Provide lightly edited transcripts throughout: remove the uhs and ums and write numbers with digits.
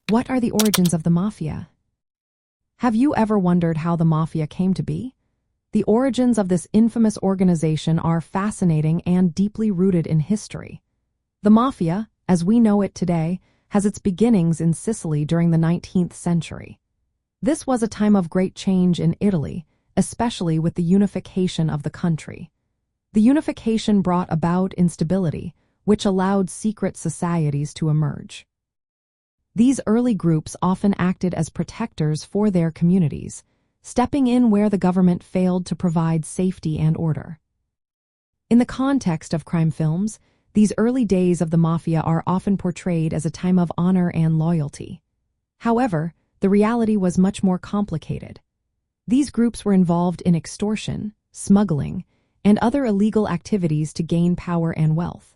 What are the origins of the mafia? Have you ever wondered how the mafia came to be? The origins of this infamous organization are fascinating and deeply rooted in history. The mafia, as we know it today, has its beginnings in Sicily during the 19th century. This was a time of great change in Italy, especially with the unification of the country. The unification brought about instability, which allowed secret societies to emerge. These early groups often acted as protectors for their communities, stepping in where the government failed to provide safety and order. In the context of crime films, these early days of the mafia are often portrayed as a time of honor and loyalty. However, the reality was much more complicated. These groups were involved in extortion, smuggling, and other illegal activities to gain power and wealth.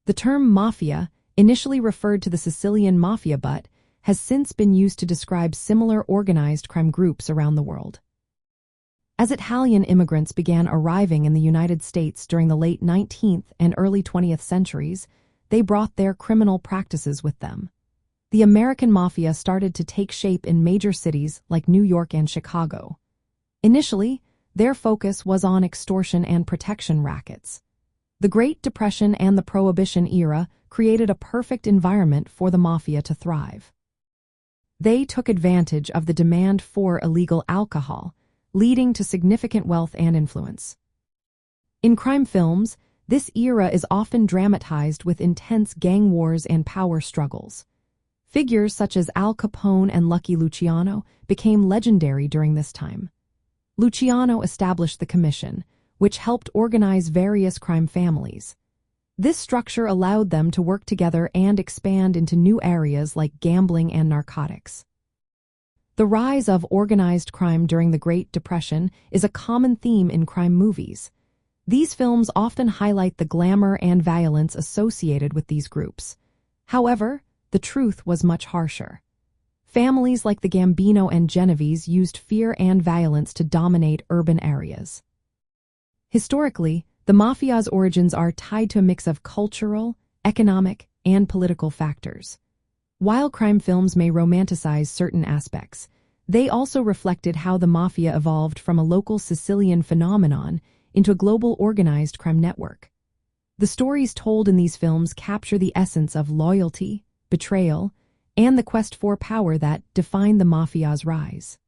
The term mafia initially referred to the Sicilian mafia but has since been used to describe similar organized crime groups around the world. As Italian immigrants began arriving in the United States during the late 19th and early 20th centuries, they brought their criminal practices with them. The American Mafia started to take shape in major cities like New York and Chicago. Initially, their focus was on extortion and protection rackets. The Great Depression and the Prohibition era created a perfect environment for the mafia to thrive. They took advantage of the demand for illegal alcohol, leading to significant wealth and influence. In crime films, this era is often dramatized with intense gang wars and power struggles. Figures such as Al Capone and Lucky Luciano became legendary during this time. Luciano established the Commission, which helped organize various crime families. This structure allowed them to work together and expand into new areas like gambling and narcotics. The rise of organized crime during the Great Depression is a common theme in crime movies. These films often highlight the glamour and violence associated with these groups. However, the truth was much harsher. Families like the Gambino and Genovese used fear and violence to dominate urban areas. Historically, the mafia's origins are tied to a mix of cultural, economic, and political factors. While crime films may romanticize certain aspects, they also reflected how the mafia evolved from a local Sicilian phenomenon into a global organized crime network. The stories told in these films capture the essence of loyalty, betrayal, and the quest for power that defined the mafia's rise.